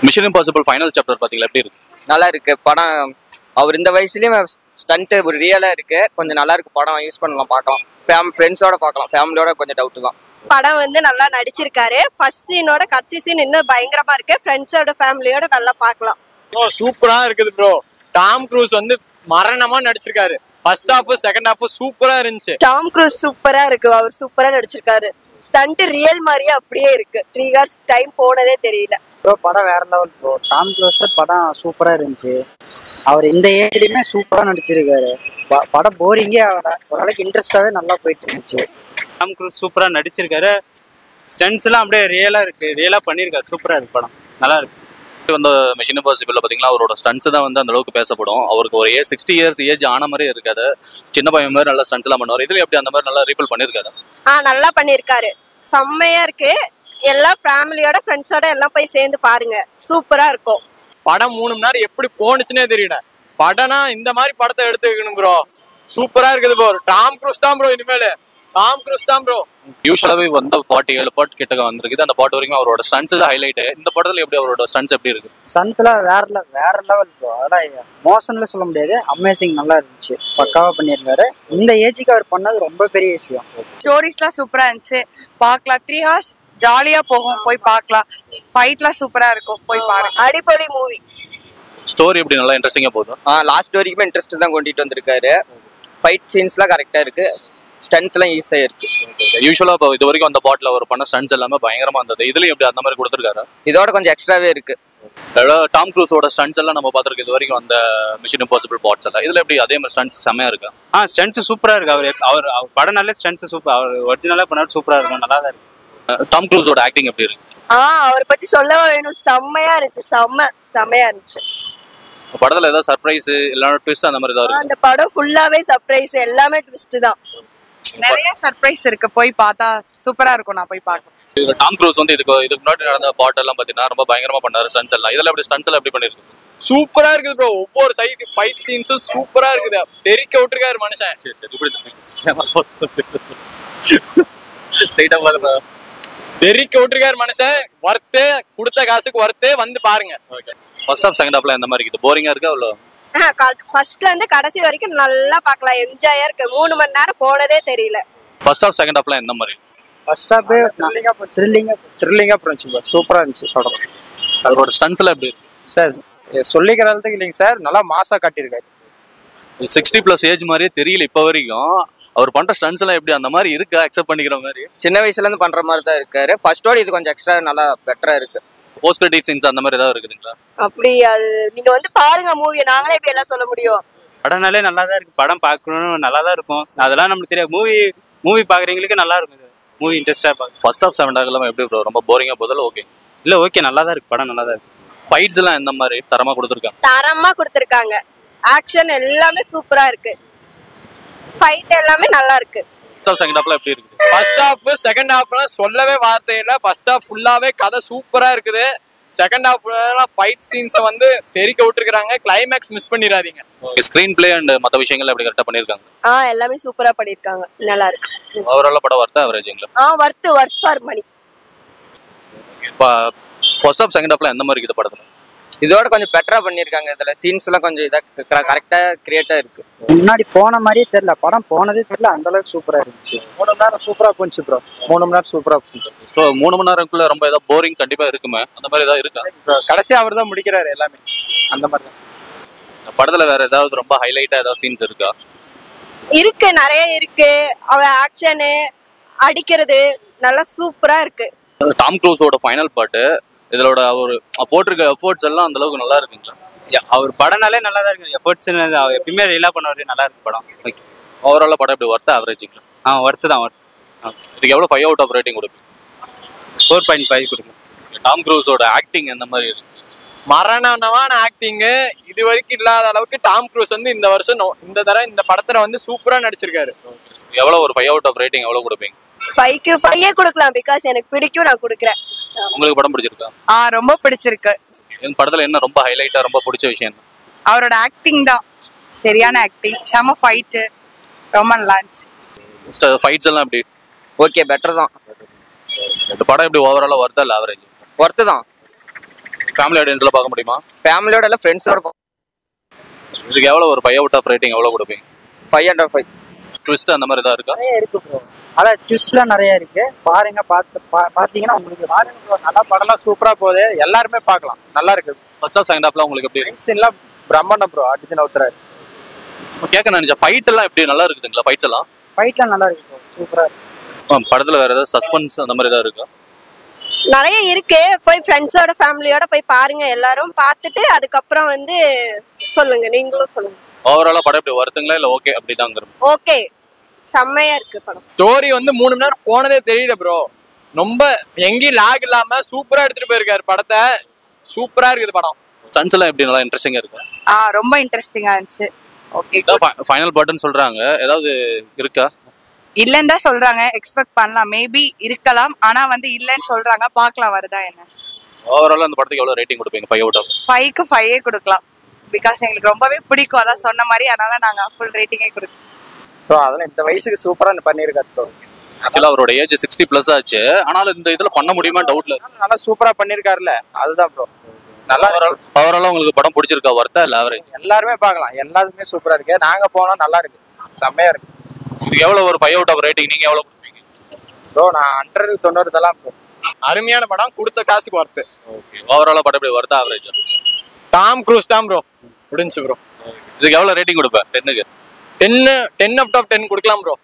Mission impossible final chapter பாத்தீங்களா எப்படி இருக்கு? நல்லா இருக்கு படம். அவர் இந்த வயசுலயும் ஸ்டண்ட் ஒரு ரியலா இருக்கு. கொஞ்சம் நல்லா இருக்கு படம். யூஸ் பண்ணலாம், பார்க்கலாம். ஃப்ரெண்ட்ஸோட பார்க்கலாம். ஃபேமிலியோட கொஞ்சம் டவுட் தான். படம் வந்து நல்லா நடிச்சிருக்காரு. ஃபர்ஸ்ட் சீனோட கடைசி சீன் இன்னும் பயங்கரமா இருக்கு. ஃப்ரெண்ட்ஸோட ஃபேமிலியோட நல்லா பார்க்கலாம். சூப்பரா இருக்குது ப்ரோ. டாம் க்ரூஸ் வந்து மரணமா நடிச்சிருக்காரு. ஃபர்ஸ்ட் ஹாஃப் செகண்ட் ஹாஃப் சூப்பரா இருந்துச்சு. டாம் க்ரூஸ் சூப்பரா இருக்கு. அவர் சூப்பரா நடிச்சிருக்காரு. ஸ்டண்ட் ரியல் மாதிரியே அப்படியே இருக்கு. 3 hours டைம் போனதே தெரியல. ப்ரோ படம் வேற லெவல் ப்ரோ. டாம் க்ரூஸ் படம் சூப்பரா இருந்துச்சு. அவர் இந்த ஏஜ்லயுமே சூப்பரா நடிச்சிருக்காரு. படம் போரிங்கே ஆகல. ஓரளவுக்கு இன்ட்ரெஸ்டாவே நல்லா போயிட்டு இருந்துச்சு. டாம் க்ரூஸ் சூப்பரா நடிச்சிருக்காரு. ஸ்டண்ட்ஸ் எல்லாம் அப்படியே ரியலா இருக்கு. ரியலா பண்ணிருக்காரு. சூப்பரா இருக்கு படம். நல்லா இருக்கு. வந்து மிஷன் இம்பாசிபிள் பாத்தீங்கன்னா அவரோட ஸ்டன்ட்ஸ் தான் வந்து அந்த அளவுக்கு பேசப்படும். அவருக்கு ஒரு 60 years ஏஜ் ஆன மாதிரி இருக்காது. சின்ன பையன் மாதிரி நல்லா ஸ்டன்ட்ஸ் எல்லாம் பண்ணுவார். இதுல எப்படி அந்த மாதிரி நல்லா ரீபில் பண்ணிருக்காரு? நல்லா பண்ணிருக்காரு. செம்மையா இருக்கு. எல்லா ஃபேமிலியோட ஃப்ரெண்ட்ஸோட எல்லாம் போய் சேர்ந்து பாருங்க. சூப்பரா இருக்கும். படம் 3 மணி நேரம் எப்படி போனுச்சுன்னே தெரியல. படம்னா இந்த மாதிரி படத்தை எடுத்து வைக்கணும் ப்ரோ. சூப்பரா இருக்குது ப்ரோ. டாம் க்ரூஸ் தான் ப்ரோ. இனிமேல் டாம் க்ரூஸ் தான் ப்ரோ. யூஸ்வலாவே வந்து 7 பாட் கிட்ட வந்திருக்குது. அந்த பாட்டு வரைக்கும் அவரோட ஸ்டன்ட்ஸ் தான் ஹைலைட். இந்த படத்துல எப்படி அவரோட ஸ்டன்ட்ஸ் எப்படி இருக்கு? ஸ்டண்ட்ல வேற லெவல் ப்ரோ. அதெல்லாம் மோசம்னு சொல்ல முடியாது. அமேசிங் நல்லா இருந்துச்சு. பக்காவா பண்ணியிருக்காரு. இந்த ஏஜுக்கு அவர் பண்ணது ரொம்ப பெரிய விஷயம். ஸ்டோரிஸ்லாம் சூப்பரா இருந்துச்சு. பார்க்கலாம். 3 hours ஜாலியா போகும். போய் பார்க்கலாம். ஃபைட்லாம் சூப்பரா இருக்கும். போய் பாருங்க. அடிப்பொலி மூவி. ஸ்டோரி எப்படி நல்லா இன்ட்ரெஸ்டிங்கா போகுது? லாஸ்ட் வரைக்குமே இன்ட்ரெஸ்ட் தான் கொண்டுட்டு வந்திருக்காரு. ஃபைட் சீன்ஸ்லாம் கரெக்டா இருக்கு. ஸ்டண்ட்லாம் ஈஸியா இருக்கு. யூஸ்வலா இப்போ இது வரைக்கும் அந்த பாட்ல அவர் பண்ண ஸ்டன்ட்ஸ் எல்லாமே பயங்கரமா இருந்தது. இதுலயும் எப்படி அந்த மாதிரி கொடுத்துருக்காரு? இதோட கொஞ்சம் எக்ஸ்ட்ராவே இருக்கு. டாம் க்ரூஸோட ஸ்டன்ட்ஸ் எல்லாம் நம்ம பார்த்துருக்கு இது வரைக்கும் அந்த மிஷன் இம்பாசிபிள் பாட்ஸ் எல்லாம். இதுல எப்படி அதே மாதிரி ஸ்டன்ட்ஸ் செமையா இருக்கா? ஸ்டண்ட்ஸ் சூப்பரா இருக்கு. அவர் படம் நல்ல ஸ்டண்ட்ஸ் சூப்பர். அவர் ஒரிஜினலா பண்ணாலும் சூப்பரா இருக்கும். நல்லா தான் இருக்கு. டாம் க்ரூஸோட ஆக்டிங் எப்படி இருக்கு? அவரை பத்தி சொல்லவா வேணும். செம்மையா இருந்துச்சு. செம்மையா இருந்துச்சு. படத்துல ஏதாவது சர்ப்ரைஸ் இல்லைன்னா ட்விஸ்ட் அந்த மாதிரி ஏதாவது இருக்கு? அந்த படம் ஃபுல்லாவே சர்ப்ரைஸ். எல்லாமே ட்விஸ்ட் தான். நிறைய சர்ப்ரைஸ் இருக்கு. போய் பார்த்தா சூப்பரா இருக்கும். நான் போய் பார்க்கணும். டாம் க்ரூஸ் வந்து இதுக்கு முன்னாடி நடந்த பாட் எல்லாம் பாத்தீங்கன்னா ரொம்ப பயங்கரமா பண்ணாரு ஸ்டன்ட்ஸ் எல்லாம். இதெல்லாம் எப்படி ஸ்டன்ட்ஸ் எல்லாம் எப்படி பண்ணிருக்கு? சூப்பரா இருக்குது ப்ரோ. ஒவ்வொரு சைடு ஃபைட் சீன்ஸும் சூப்பரா இருக்குது. தெறிக்க விட்டுருக்காரு மனுஷன். தெறிக்க விட்டுருக்காரு மனுஷன். வர்த்தே கொடுத்த காசுக்கு வர்த்தே வந்து பாருங்க. ஃபர்ஸ்ட் ஹாஃப் செகண்ட் ஹாஃப்ல எந்த மாதிரி இருக்குது? போரிங்கா இருக்கா? அவ்வளோ ஃபர்ஸ்ட்ல இருந்து கடைசி வரைக்கும் நல்லா பார்க்கலாம். என்ஜாயா இருக்கு. 3 மணி நேரம் போனதே தெரியல. ஃபர்ஸ்ட் ஹாஃப் செகண்ட் ஹாஃப்ல எந்த மாதிரி? ஃபர்ஸ்ட் ஹாஃப் த்ரில்லிங்கா போச்சு. சூப்பரா இருந்துச்சு படம். அவரோட ஸ்டன்ட்ஸ் எல்லாம் எப்படி இருக்கு சார்? சொல்லிக்கிறதுக்கு இல்லைங்க சார். நல்லா மாசா காட்டியிருக்காரு. 60+ ஏஜ் மாதிரியே தெரியல இப்ப வரைக்கும். அவர் பண்ற ஸ்டன்ட்ஸ் எல்லாம் எப்படி அந்த மாதிரி இருக்கா? அக்செப்ட் பண்ணிக்கிற மாதிரி? சின்ன வயசுல இருந்து பண்ற மாதிரி தான் இருக்காரு. ஃபர்ஸ்டோட இது கொஞ்சம் எக்ஸ்ட்ரா நல்லா பெட்டரா இருக்கு. போஸ்ட் கிரெடிட் சீன்ஸ் அந்த மாதிரி ஏதாவது இருக்குதுங்களா? அப்படி அது நீங்க வந்து பாருங்க மூவியை. நாங்களே இப்படி எல்லாம் சொல்ல முடியும். படம்னாலே நல்லா தான் இருக்கு. படம் பார்க்கணும் நல்லா தான் இருக்கும். அதெல்லாம் நமக்கு தெரியாது. மூவி பாக்குறவங்களுக்கு நல்லா இருக்கும். மூவி இன்ட்ரெஸ்டா பார்க்க. ஃபர்ஸ்ட் ஹாஃப் செகண்ட் ஹாஃப் எல்லாம் எப்படி ப்ரோ? ரொம்ப போரிங்கா போதல? ஓகே இல்ல ஓகே நல்லா தான் இருக்கு. படம் நல்லா தான் இருக்கு. ஃபைட்ஸ் எல்லாம் எந்த மாதிரி தரமா கொடுத்துருக்காங்க? தரமா கொடுத்துருக்காங்க. ஆக்ஷன் எல்லாமே சூப்பரா இருக்கு. ஃபைட் எல்லாமே நல்லா இருக்கு. ஃபர்ஸ்ட் ஹாஃப் செகண்ட் ஹாஃப்ல எப்படி இருக்கு? ஃபர்ஸ்ட் ஹாஃப் செகண்ட் ஹாஃப்லாம் சொல்லவே வார்த்தை இல்லை. ஃபர்ஸ்ட் ஹாஃப் ஃபுல்லாவே கதை சூப்பரா இருக்குது. செகண்ட் ஹாஃப் ஃபைட் சீன்ஸை வந்து தெறிக்க விட்டுருக்காங்க. கிளைமேக்ஸ் மிஸ் பண்ணிடாதீங்க. ஸ்கிரீன் பிளே அண்ட் மற்ற விஷயங்கள் எப்படி கரெக்டா பண்ணிருக்காங்க? எல்லாமே சூப்பரா பண்ணிருக்காங்க. நல்லா இருக்கு. ஓவரால் படம் வர்த்தா அவரேஜிங்களா? வர்த் ஃபார் மணி. இப்போ ஃபர்ஸ்ட் ஹாஃப் செகண்ட் ஹாஃப்ல எந்த மாதிரி இருக்குது படத்துல? இதோட கொஞ்சம் பெட்டரா பண்ணிருக்காங்க. இதுல சீன்ஸ் எல்லாம் கொஞ்சம் இதா கரெக்டா கிரியேட்டா இருக்கு. முன்னாடி போன மாதிரியே தெரியல. படம் போனதே தெரியல. அந்த அளவுக்கு சூப்பரா இருந்துச்சு. 3 மணி நேரம் சூப்பரா போச்சு ப்ரோ. 3 மணி நேரம் சூப்பரா போச்சு. ஸோ 3 மணி நேரம்குள்ள ரொம்ப ஏதாவது போரிங் கண்டிப்பா இருக்குமே. அந்த மாதிரி ஏதாவது இருக்கா? கடைசியா அவர் தான் முடிக்கிறாரு எல்லாமே. அந்த மாதிரி தான். படத்துல வேற ஏதாவது ரொம்ப ஹைலைட்டா ஏதாவது சீன்ஸ் இருக்கா? இருக்கு. நிறைய இருக்கு. அவ ஆக்ஷனு அடிக்கிறது நல்லா சூப்பரா இருக்கு. டாம் க்ரூஸோட ஃபைனல் பாட்டு இதோட அவர் போட்டிருக்க எஃபோர்ட்ஸ் எல்லாம் அந்த அளவுக்கு நல்லா இருக்குங்களா? அவர் படம்னாலே நல்லா தான் இருக்கு. எஃபர்ட்ஸ் எப்பயுமே ரியலா பண்ணுவாரு. நல்லா இருக்கு படம். ஓவரால் படம் எப்படி வர்த்தா அவரேஜிங்களா? ஒர்த்து தான். இதுக்கு எவ்வளோ 5 out of ரேட்டிங் கொடுப்பீங்க? 4.5 கொடுங்க. டாம் க்ரூஸோட ஆக்டிங் அந்த மாதிரி இருக்கு. மரணமான ஆக்டிங்கு இது வரைக்கும் இல்லாத அளவுக்கு டாம் க்ரூஸ் வந்து இந்த வருஷம் இந்த தடவை இந்த படத்துல வந்து சூப்பரா நடிச்சிருக்காரு. எவ்வளோ ஒரு 5 out of ரேட்டிங் எவ்வளோ கொடுப்பீங்க? 5க்கு 5 கொடுக்கலாம். பிகாஸ் எனக்கு பிடிக்கும். நான் கொடுக்குறேன். உங்களுக்கு படம் பிடிச்சிருக்கா? ரொம்ப பிடிச்சிருக்கு. இந்த படத்துல என்ன ரொம்ப ஹைலைட்டா ரொம்ப பிடிச்ச விஷயம்? அவரோட ஆக்டிங் தான். சரியான ஆக்டிங். செம ஃபைட்டு. ரொம்ப நல்லா இருந்துச்சு. ஃபைட்ஸ் எல்லாம் எப்படி? ஓகே பெட்டர் தான். இந்த படம் எப்படி ஓவராலா வர்த்தா இல்ல ஆவரேஜ்? ஒர்த்து தான். ஃபேமிலி ஆடியன்ஸ்ல பார்க்க முடியுமா? ஃபேமிலியோட இல்லை ஃப்ரெண்ட்ஸோட இதுக்கு எவ்வளோ ஒரு 5 அவுட் ஆஃப் ரேட்டிங் எவ்வளோ கொடுப்பீங்க? 5/5. ட்விஸ்ட் அந்த மாதிரி தான் இருக்கா? நிறைய இருக்கு ப்ரோ. அதான் ட்விஸ்ட்லாம் நிறைய இருக்கு. பாருங்க, பார்த்தீங்கன்னா உங்களுக்கு பாருங்க bro, நல்லா படம்லாம் சூப்பரா போகுது, எல்லாருமே பார்க்கலாம், நல்லா இருக்கு. ஃபர்ஸ்ட் ஆஃப் செகண்ட் ஹாஃப்ல உங்களுக்கு எப்படி இருக்கு? சீன்லாம் பிரம்மாண்டம் ப்ரோ, அடிச்சு நவுத்துறாரு. கேட்க நினைச்சா ஃபைட் எல்லாம் எப்படி நல்லா இருக்குதுங்களா? ஃபைட்ஸ் எல்லாம் ஃபைட்லாம் நல்லா இருக்கு ப்ரோ, சூப்பரா இருக்கு. படத்துல வேற ஏதாவது சஸ்பென்ஸ் அந்த மாதிரி ஏதாவது இருக்கா? நிறைய இருக்கு. போய் ஃப்ரெண்ட்ஸோட ஃபேமிலியோட போய் பாருங்க. எல்லாரும் பார்த்துட்டு அதுக்கப்புறம் வந்து சொல்லுங்க. நீங்களும் சொல்லுங்க. ஓவராலா படம் எப்படி வருதுங்களா இல்ல ஓகே அப்படிதாங்க? ஓகே, செம்மையா இருக்கு படம். ஸ்டோரி வந்து 3 மணி நேரம் போனதே தெரியல ப்ரோ. ரொம்ப எங்கேயும் லாக் இல்லாம சூப்பரா எடுத்துட்டு போயிருக்காரு படத்தை. சூப்பரா இருக்குது படம். ஸ்டன்ஸ் எல்லாம் எப்படி நல்லா இன்ட்ரெஸ்டிங்கா இருக்கு? ரொம்ப இன்ட்ரெஸ்டிங்கா இருந்துச்சு. ஓகே, ஃபைனல் பட்டன் சொல்றாங்க, ஏதாவது இருக்கா? இல்லன்னு தான் சொல்றாங்க. எக்ஸ்பெக்ட் பண்ணலாம், மேபி இருக்கலாம். ஆனா வந்து இல்லன்னு சொல்றாங்க, பார்க்கலாம் வருதா என்ன. ஓவராலா அந்த படத்துக்கு எவ்வளவு ரேட்டிங் கொடுப்பீங்க? 5 அவுட் ஆஃப் 5க்கு 5 கொடுக்கலாம். பிகாஸ் எங்களுக்கு ரொம்பவே பிடிக்கும், அதான் சொன்ன மாதிரி. அதனால நாங்க ஃபுல் ரேட்டிங்கே கொடுக்கோம். ப்ரோ அதெல்லாம் இந்த வயசுக்கு சூப்பரா பண்ணியிருக்காரு ப்ரோ. ஆக்சுவலா அவரோட ஏஜ் 60+ ஆச்சு. ஆனாலும் இந்த இதுல பண்ண முடியுமா டவுட்ல இருக்கு. நல்லா சூப்பரா பண்ணியிருக்காருல்ல, அதுதான் ப்ரோ. நல்லா ஓவராலா உங்களுக்கு படம் பிடிச்சிருக்கா? வர்த்தா இல்ல ஆவரேஜ்? எல்லாருமே பார்க்கலாம், எல்லாருமே சூப்பரா இருக்கு. நாங்க போனா நல்லா இருக்கு, செம்மையா இருக்கு. இதுக்கு எவ்வளவு ஒரு 5 அவுட் ஆஃப் ரேட்டிங் நீங்க எவ்வளவு கொடுப்பீங்க? ப்ரோ நான் 190 தலாம் ப்ரோ. அருமையான படம், கொடுத்த காசுக்கு ஒர்த்து. ஓகே, ஓவராலா படம் எப்படி வர்த்தா ஆவரேஜ்? டாம் க்ரூஸ் தான் ப்ரோ, முடிஞ்சு ப்ரோ. இதுக்கு எவ்வளவு ரேட்டிங் கொடுப்பேன்? 10க்கு 10 அவுட் ஆஃப் 10 கொடுக்கலாம் ப்ரோ.